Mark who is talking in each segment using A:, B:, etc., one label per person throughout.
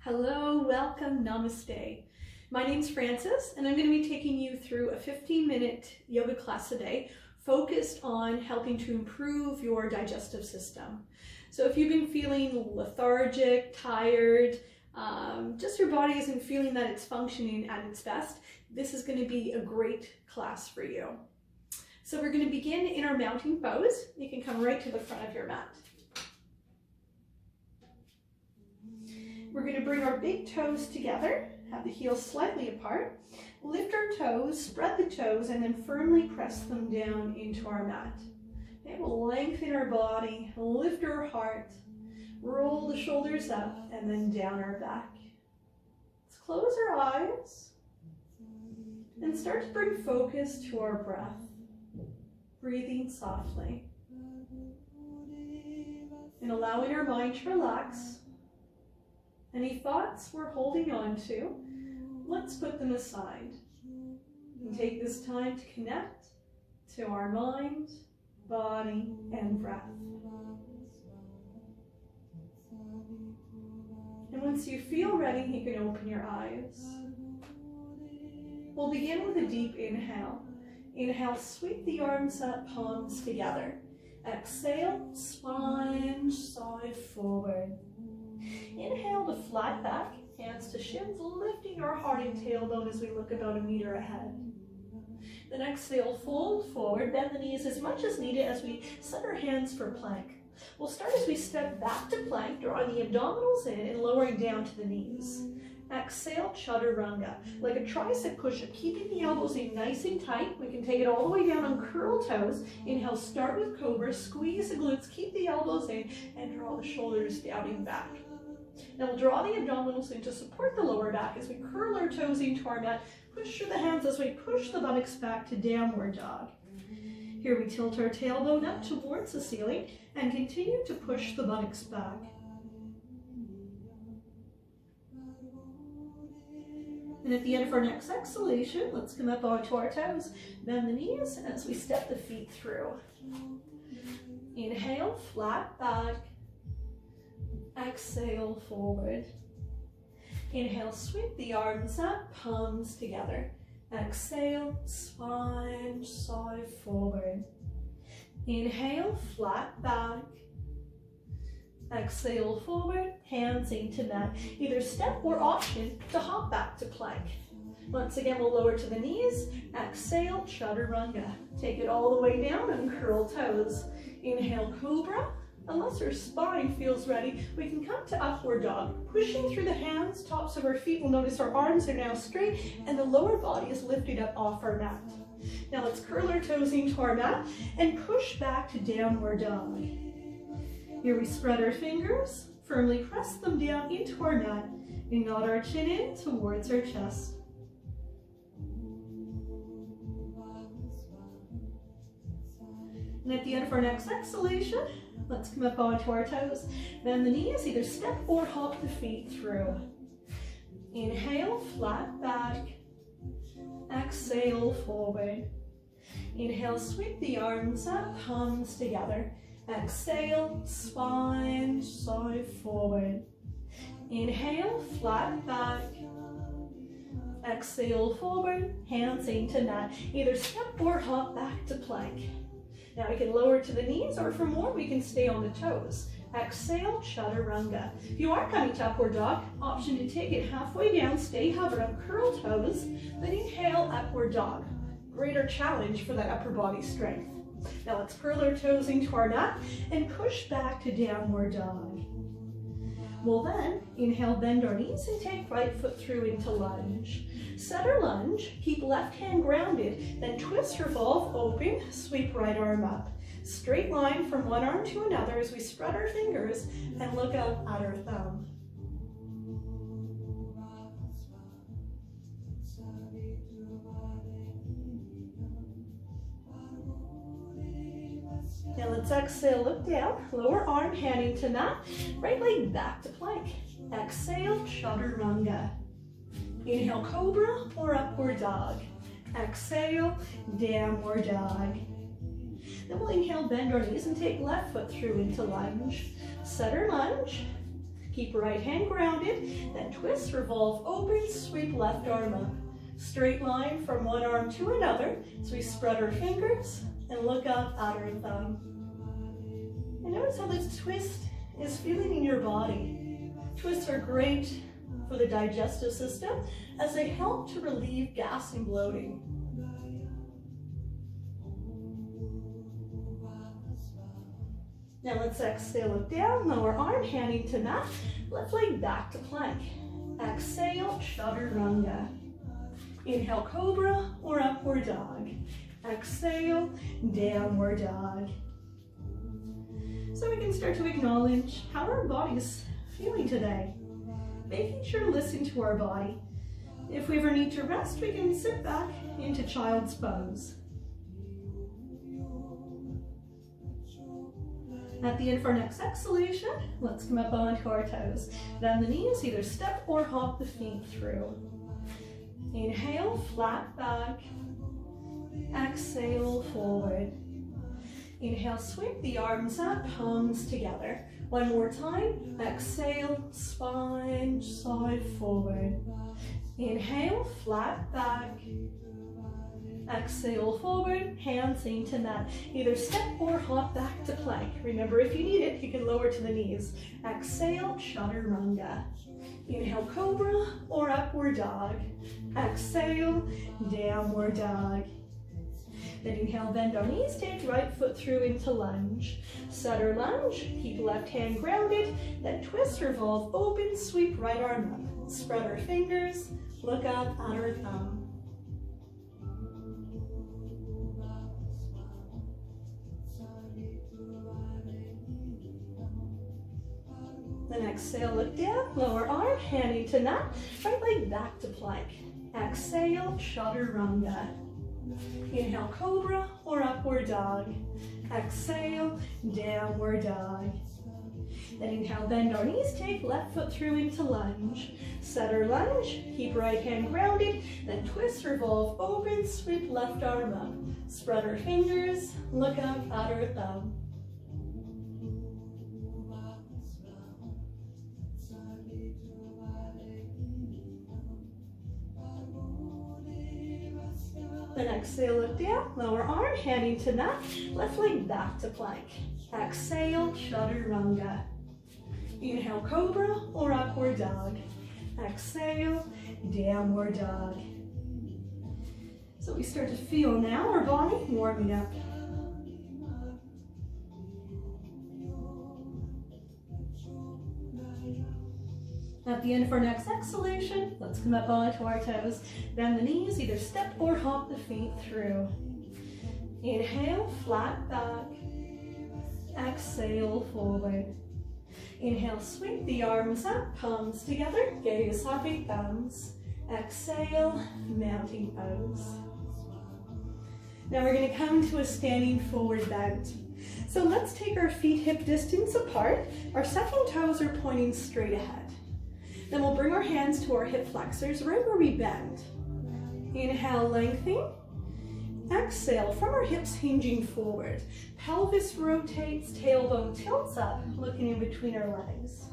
A: Hello, welcome, namaste. My name's Frances, and I'm going to be taking you through a 15-minute yoga class a day focused on helping to improve your digestive system. So if you've been feeling lethargic, tired, just your body isn't feeling that it's functioning at its best, this is going to be a great class for you. So we're going to begin in our mountain pose. You can come right to the front of your mat. We're going to bring our big toes together, have the heels slightly apart, lift our toes, spread the toes, and then firmly press them down into our mat. Okay, we'll lengthen our body, lift our heart, roll the shoulders up, and then down our back. Let's close our eyes and start to bring focus to our breath, breathing softly and allowing our mind to relax. Any thoughts we're holding on to, let's put them aside and take this time to connect to our mind, body, and breath. And once you feel ready, you can open your eyes. We'll begin with a deep inhale. Inhale, sweep the arms up, palms together. Exhale, spine, side forward. Inhale to flat back, hands to shins, lifting our heart and tailbone as we look about a meter ahead. Then exhale, fold forward, bend the knees as much as needed as we set our hands for plank. We'll start as we step back to plank, drawing the abdominals in and lowering down to the knees. Exhale, chaturanga, like a tricep push-up, keeping the elbows in nice and tight. We can take it all the way down on curl toes. Inhale, start with cobra, squeeze the glutes, keep the elbows in, and draw the shoulders down and back. Now we'll draw the abdominals in to support the lower back as we curl our toes into our mat. Push through the hands as we push the buttocks back to downward dog. Here we tilt our tailbone up towards the ceiling and continue to push the buttocks back. And at the end of our next exhalation, let's come up onto our toes. Bend the knees as we step the feet through. Inhale, flat back. Exhale, forward. Inhale, sweep the arms up, palms together. Exhale, spine, side forward. Inhale, flat back. Exhale, forward, hands into mat. Either step or option to hop back to plank. Once again, we'll lower to the knees. Exhale, chaturanga. Take it all the way down and curl toes. Inhale, cobra. Unless our spine feels ready, we can come to upward dog. Pushing through the hands, tops of our feet, we'll notice our arms are now straight and the lower body is lifted up off our mat. Now let's curl our toes into our mat and push back to downward dog. Here we spread our fingers, firmly press them down into our mat and nod our chin in towards our chest. And at the end of our next exhalation, let's come up onto our toes. Bend the knees, either step or hop the feet through. Inhale, flat back. Exhale, forward. Inhale, sweep the arms up, palms together. Exhale, spine, side forward. Inhale, flat back. Exhale, forward, hands into mat. Either step or hop back to plank. Now we can lower to the knees, or for more, we can stay on the toes. Exhale, chaturanga. If you are coming to upward dog, option to take it halfway down, stay hovered on curl toes, then inhale, upward dog. Greater challenge for that upper body strength. Now let's curl our toes into our mat and push back to downward dog. We'll then inhale, bend our knees and take right foot through into lunge. Set our lunge, keep left hand grounded, then twist revolve, open, sweep right arm up. Straight line from one arm to another as we spread our fingers and look up at our thumb. Now let's exhale, look down, lower arm, hand into mat, right leg back to plank. Exhale, chaturanga. Inhale, cobra or upward dog. Exhale, downward dog. Then we'll inhale, bend our knees and take left foot through into lunge. Set our lunge. Keep right hand grounded, then twist, revolve, open, sweep left arm up. Straight line from one arm to another. So we spread our fingers and look up at our thumb. And notice how this twist is feeling in your body. Twists are great for the digestive system as they help to relieve gas and bloating. Now let's exhale, look down, lower arm, handing to mat, left leg back to plank. Exhale, chaturanga. Inhale, cobra or upward dog. Exhale, downward dog. So we can start to acknowledge how our body's feeling today. Making sure to listen to our body. If we ever need to rest, we can sit back into child's pose. At the end of our next exhalation, let's come up onto our toes. Bend the knees, either step or hop the feet through. Inhale, flat back. Exhale, forward. Inhale, sweep the arms up, palms together. One more time. Exhale, spine, side, forward. Inhale, flat back. Exhale, forward, hands into mat. Either step or hop back to plank. Remember, if you need it, you can lower to the knees. Exhale, chaturanga. Inhale, cobra or upward dog. Exhale, downward dog. Then inhale, bend our knees, take right foot through into lunge. Setter lunge, keep left hand grounded, then twist, revolve, open, sweep right arm up. Spread our fingers, look up at our thumb. Then exhale, look down, lower arm, handing to mat, right leg back to plank. Exhale, chaturanga. Inhale, cobra or upward dog. Exhale, downward dog. Then inhale, bend our knees, take left foot through into lunge. Setter lunge, keep right hand grounded, then twist, revolve, open, sweep left arm up. Spread our fingers, look up at our thumb. Then exhale, look down, lower arm, handing to mat, left leg back to plank. Exhale, chaturanga. Inhale, cobra or upward dog. Exhale, downward dog. So we start to feel now our body warming up. At the end of our next exhalation, let's come up onto our toes. Bend the knees, either step or hop the feet through. Inhale, flat back. Exhale, forward. Inhale, sweep the arms up, palms together, gaze happy thumbs. Exhale, mounting pose. Now we're going to come to a standing forward bend. So let's take our feet hip distance apart. Our second toes are pointing straight ahead. Then we'll bring our hands to our hip flexors right where we bend. Inhale, lengthening. Exhale, from our hips hinging forward. Pelvis rotates, tailbone tilts up, looking in between our legs.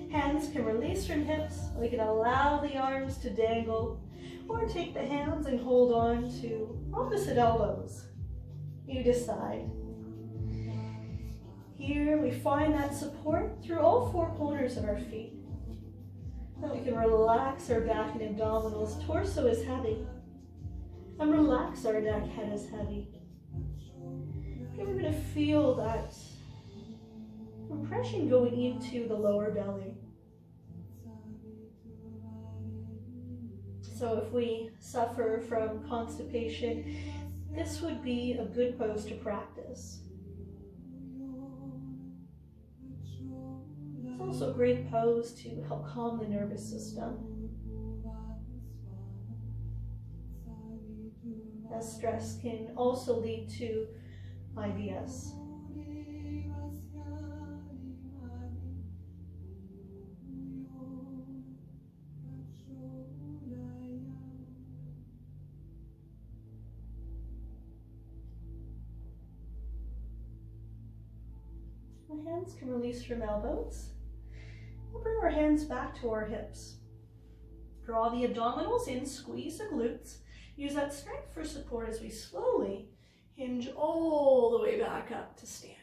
A: Hands can release from hips. We can allow the arms to dangle, or take the hands and hold on to opposite elbows. You decide. Here we find that support through all four corners of our feet. Then we can relax our back and abdominals. Torso is heavy. And relax our neck, head is heavy. Okay, we're going to feel that compression going into the lower belly. So if we suffer from constipation, this would be a good pose to practice. It's also a great pose to help calm the nervous system, as stress can also lead to IBS. The hands can release from elbows. our hands back to our hips. Draw the abdominals in, squeeze the glutes. Use that strength for support as we slowly hinge all the way back up to standing.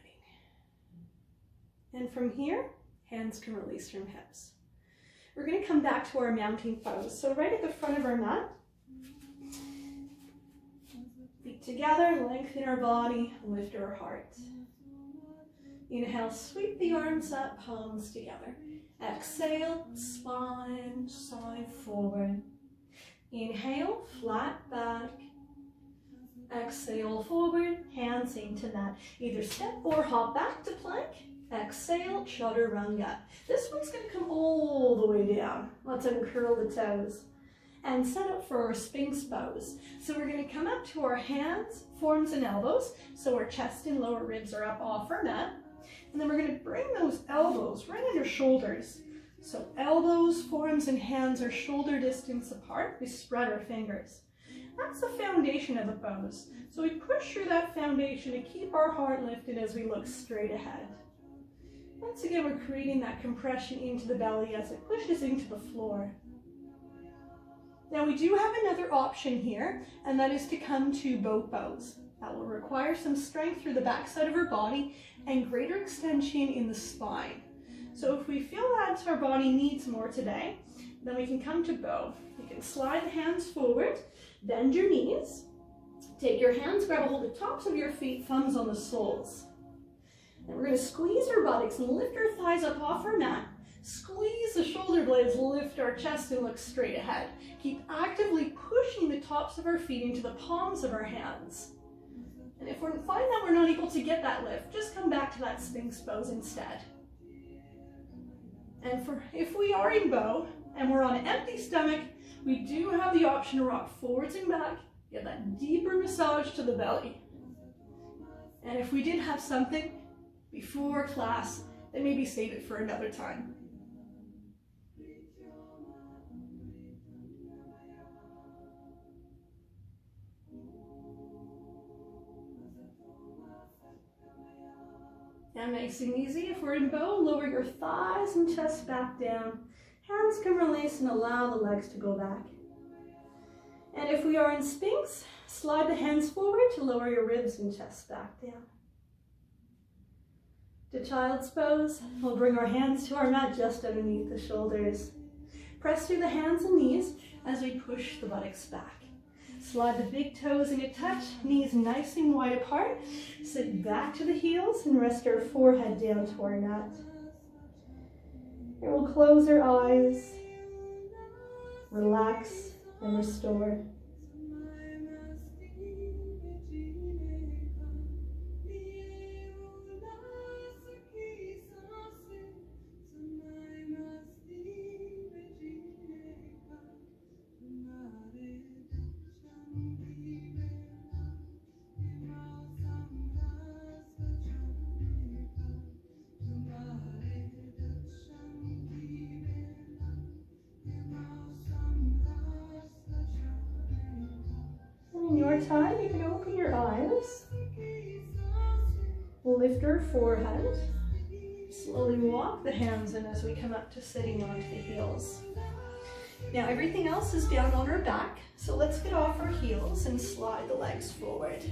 A: And from here, hands can release from hips. We're going to come back to our mounting pose. So right at the front of our mat, feet together, lengthen our body, lift our heart. Inhale, sweep the arms up, palms together. Exhale, spine, side forward. Inhale, flat back. Exhale, forward, hands into mat. Either step or hop back to plank. Exhale, chaturanga. This one's going to come all the way down. Let's uncurl the toes and set up for our Sphinx pose. So we're going to come up to our hands, forms, and elbows. So our chest and lower ribs are up off our mat. And then we're going to bring those elbows right under shoulders. So elbows, forearms, and hands are shoulder distance apart. We spread our fingers. That's the foundation of the pose. So we push through that foundation to keep our heart lifted as we look straight ahead. Once again, we're creating that compression into the belly as it pushes into the floor. Now we do have another option here, and that is to come to boat pose. That will require some strength through the backside of our body and greater extension in the spine. So if we feel that our body needs more today, then we can come to bow. You can slide the hands forward, bend your knees, take your hands, grab a hold of the tops of your feet, thumbs on the soles. Then we're going to squeeze our buttocks and lift our thighs up off our mat. Squeeze the shoulder blades, lift our chest and look straight ahead. Keep actively pushing the tops of our feet into the palms of our hands. And if we find that we're not able to get that lift, just come back to that Sphinx pose instead. And if we are in bow and we're on an empty stomach, we do have the option to rock forwards and back, get that deeper massage to the belly. And if we did have something before class, then maybe save it for another time. Now nice and easy, if we're in bow, lower your thighs and chest back down. Hands can release and allow the legs to go back. And if we are in Sphinx, slide the hands forward to lower your ribs and chest back down. To child's pose, we'll bring our hands to our mat just underneath the shoulders. Press through the hands and knees as we push the buttocks back. Slide the big toes into touch, knees nice and wide apart. Sit back to the heels and rest our forehead down to our mat. And we'll close our eyes, relax, and restore. Time, you can open your eyes. We'll lift our forehead. Slowly walk the hands in as we come up to sitting onto the heels. Now everything else is down on our back, so let's get off our heels and slide the legs forward.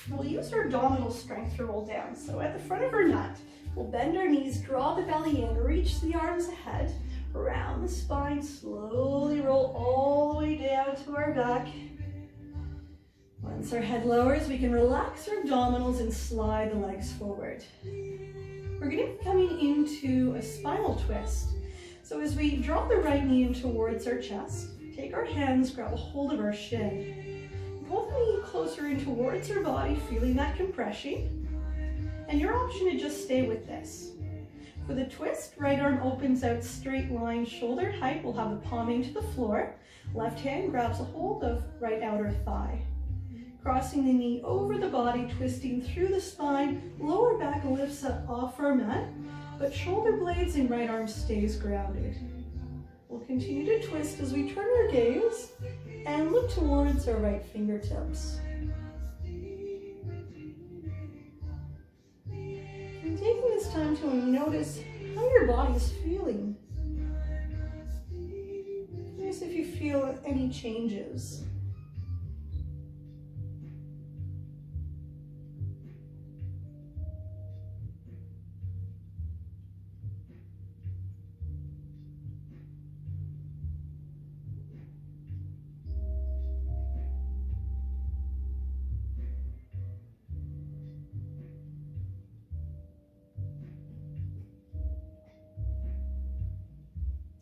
A: We'll use our abdominal strength to roll down. So at the front of our mat, we'll bend our knees, draw the belly in, reach the arms ahead, around the spine, slowly roll all the way down to our back. Once our head lowers, we can relax our abdominals and slide the legs forward. We're going to be coming into a spinal twist. So as we drop the right knee in towards our chest, take our hands, grab a hold of our shin. Pull the knee closer in towards our body, feeling that compression. And your option to just stay with this. For the twist, right arm opens out straight line, shoulder height. We'll have the palm into the floor. Left hand grabs a hold of right outer thigh. Crossing the knee over the body, twisting through the spine, lower back lifts up off our mat, but shoulder blades and right arm stays grounded. We'll continue to twist as we turn our gaze and look towards our right fingertips. And taking this time to notice how your body's feeling. Notice if you feel any changes.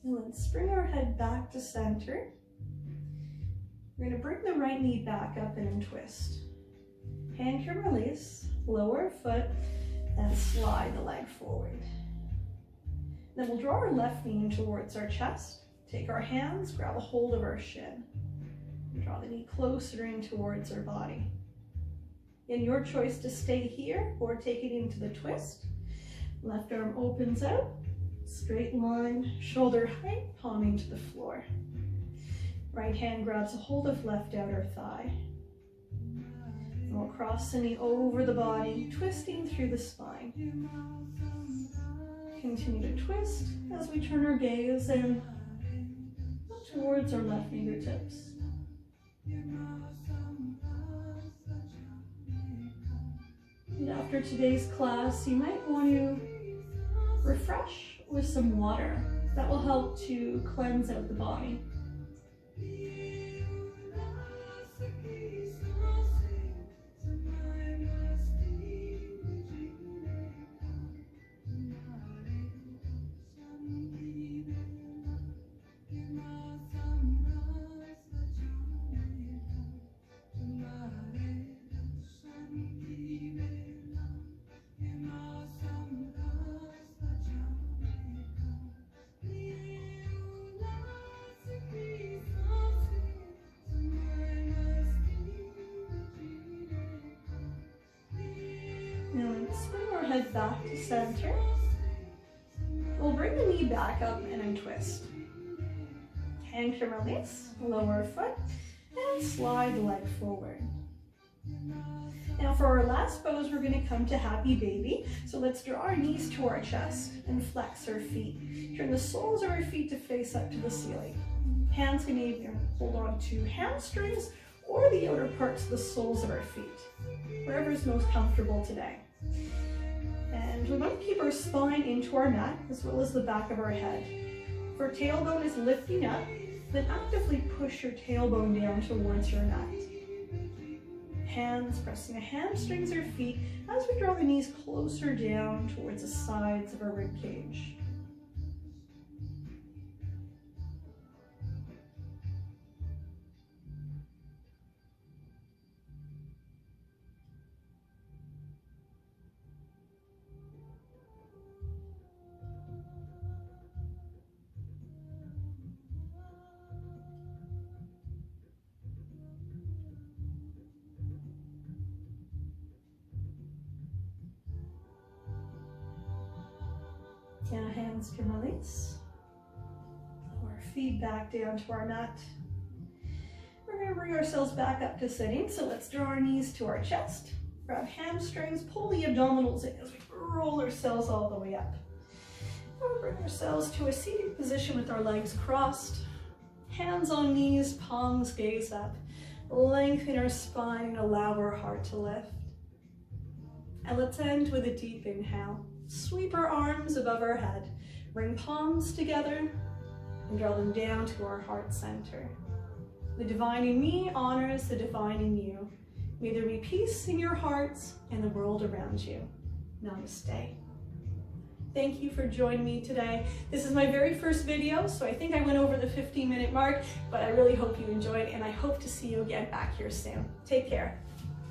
A: And let's bring our head back to center. We're going to bring the right knee back up and twist. Hand can release, lower foot, and slide the leg forward. Then we'll draw our left knee in towards our chest. Take our hands, grab a hold of our shin. Draw the knee closer in towards our body. And your choice to stay here or take it into the twist. Left arm opens out. Straight line, shoulder height, palming to the floor. Right hand grabs a hold of left outer thigh. And we'll cross the knee over the body, twisting through the spine. Continue to twist as we turn our gaze in towards our left fingertips. And after today's class, you might want to refresh with some water. That will help to cleanse out the body. Head back to center. We'll bring the knee back up and untwist. Hand can release, lower foot, and slide the leg forward. Now for our last pose, we're going to come to happy baby. So let's draw our knees to our chest and flex our feet. Turn the soles of our feet to face up to the ceiling. Hands can either hold on to hamstrings or the outer parts of the soles of our feet, wherever is most comfortable today. And we want to keep our spine into our mat as well as the back of our head. If our tailbone is lifting up, then actively push your tailbone down towards your mat. Hands pressing the hamstrings or feet as we draw the knees closer down towards the sides of our rib cage. Now hands can release. Lower feet back down to our mat. We're going to bring ourselves back up to sitting. So let's draw our knees to our chest. Grab hamstrings, pull the abdominals in as we roll ourselves all the way up. We'll bring ourselves to a seated position with our legs crossed. Hands on knees, palms gaze up. Lengthen our spine and allow our heart to lift. And let's end with a deep inhale. Sweep our arms above our head, bring palms together, and draw them down to our heart center. The divine in me honors the divine in you. May there be peace in your hearts and the world around you. Namaste. Thank you for joining me today. This is my very first video, so I think I went over the 15-minute mark, but I really hope you enjoyed, and I hope to see you again back here soon. Take care.